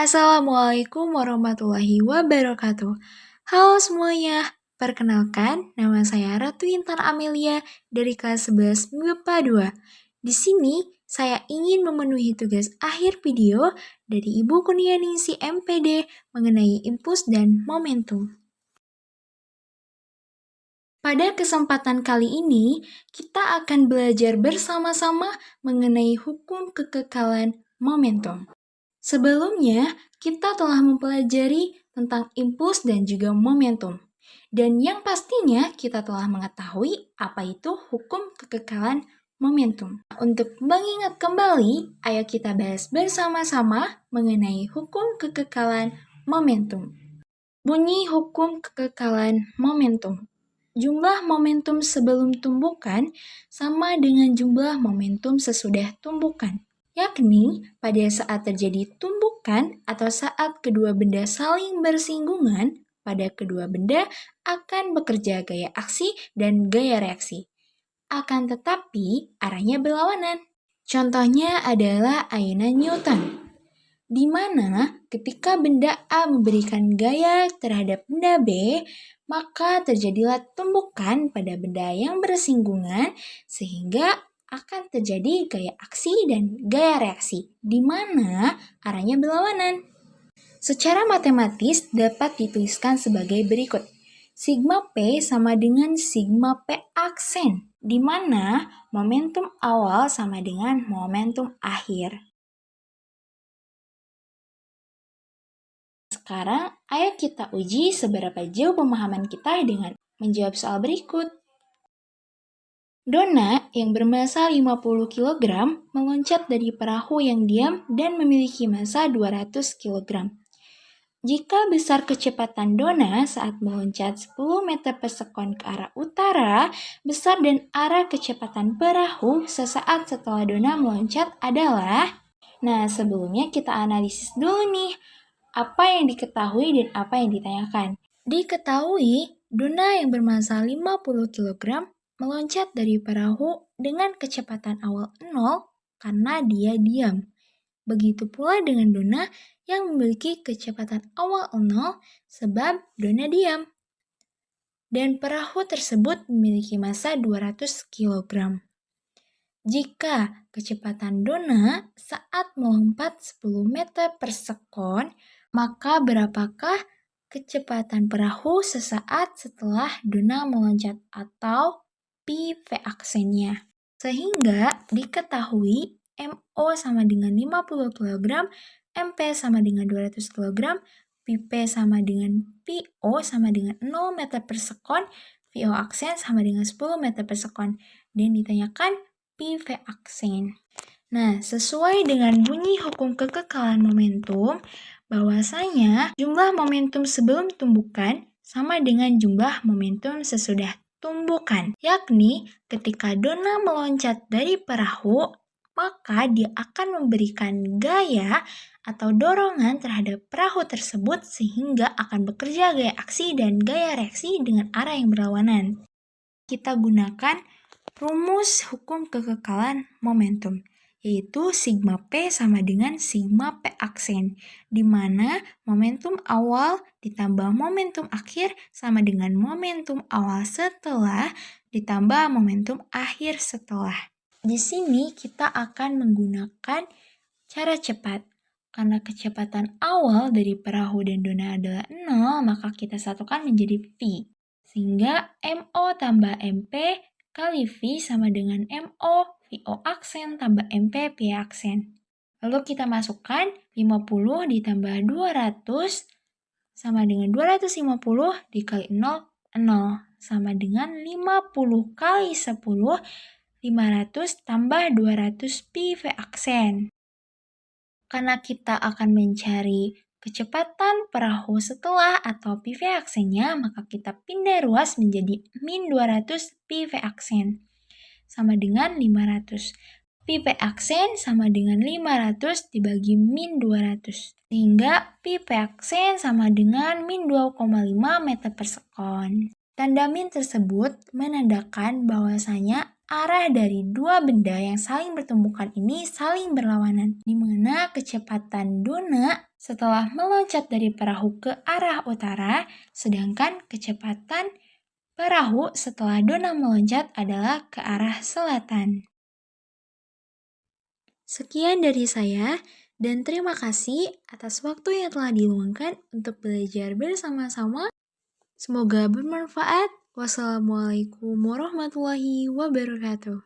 Assalamualaikum warahmatullahi wabarakatuh. Halo semuanya, perkenalkan nama saya Ratu Intan Amelia dari kelas 11 MIPA 2. Di sini saya ingin memenuhi tugas akhir video dari Ibu Kurnianingsi MPD mengenai impuls dan momentum. Pada kesempatan kali ini, kita akan belajar bersama-sama mengenai hukum kekekalan momentum. Sebelumnya, kita telah mempelajari tentang impuls dan juga momentum. Dan yang pastinya kita telah mengetahui apa itu hukum kekekalan momentum. Untuk mengingat kembali, ayo kita bahas bersama-sama mengenai hukum kekekalan momentum. Bunyi hukum kekekalan momentum. Jumlah momentum sebelum tumbukan sama dengan jumlah momentum sesudah tumbukan, yakni pada saat terjadi tumbukan atau saat kedua benda saling bersinggungan, pada kedua benda akan bekerja gaya aksi dan gaya reaksi. Akan tetapi arahnya berlawanan. Contohnya adalah ayunan Newton, di mana ketika benda A memberikan gaya terhadap benda B, maka terjadilah tumbukan pada benda yang bersinggungan sehingga akan terjadi gaya aksi dan gaya reaksi, di mana arahnya berlawanan. Secara matematis dapat dituliskan sebagai berikut. Sigma P sama dengan sigma P aksen, di mana momentum awal sama dengan momentum akhir. Sekarang, ayo kita uji seberapa jauh pemahaman kita dengan menjawab soal berikut. Donna yang bermasa 50 kg meloncat dari perahu yang diam dan memiliki massa 200 kg. Jika besar kecepatan Donna saat meloncat 10 meter per sekon ke arah utara, besar dan arah kecepatan perahu sesaat setelah Donna meloncat adalah... Nah, sebelumnya kita analisis dulu nih, apa yang diketahui dan apa yang ditanyakan. Diketahui, Donna yang bermassa 50 kg meloncat dari perahu dengan kecepatan awal 0 karena dia diam. Begitu pula dengan Donna yang memiliki kecepatan awal 0 sebab Donna diam. Dan perahu tersebut memiliki massa 200 kg. Jika kecepatan Donna saat melompat 10 meter per sekon, maka berapakah kecepatan perahu sesaat setelah Donna meloncat atau PV aksennya? Sehingga diketahui MO sama dengan 50 kg, MP sama dengan 200 kg, PP sama dengan PO sama dengan 0 meter per sekon, VO aksen sama dengan 10 meter per sekon. Dan ditanyakan PV aksen. Nah, sesuai dengan bunyi hukum kekekalan momentum, bahwasanya jumlah momentum sebelum tumbukan sama dengan jumlah momentum sesudah tumbukan, yakni ketika Donna meloncat dari perahu, maka dia akan memberikan gaya atau dorongan terhadap perahu tersebut sehingga akan bekerja gaya aksi dan gaya reaksi dengan arah yang berlawanan. Kita gunakan rumus hukum kekekalan momentum, yaitu sigma P sama dengan sigma P aksen, di mana momentum awal ditambah momentum akhir sama dengan momentum awal setelah ditambah momentum akhir setelah. Di sini kita akan menggunakan cara cepat. Karena kecepatan awal dari perahu dan Donna adalah 0, maka kita satukan menjadi V. Sehingga MO tambah MP kali V sama dengan MO VO aksen tambah MP P aksen. Lalu kita masukkan 50 ditambah 200 sama dengan 250 dikali 0, 0. Sama dengan 50 kali 10, 500 tambah 200 PV aksen. Karena kita akan mencari kecepatan perahu setelah atau PV aksennya, maka kita pindah ruas menjadi min 200 PV aksen. Sama dengan 500. PV aksen sama dengan 500 dibagi min 200. Sehingga PV aksen sama dengan min 2,5 meter per sekon. Tanda min tersebut menandakan bahwasanya arah dari dua benda yang saling bertumbukan ini saling berlawanan, di mana kecepatan Dona setelah meloncat dari perahu ke arah utara, sedangkan kecepatan perahu setelah Dona meloncat adalah ke arah selatan. Sekian dari saya, dan terima kasih atas waktu yang telah diluangkan untuk belajar bersama-sama. Semoga bermanfaat. Wassalamualaikum warahmatullahi wabarakatuh.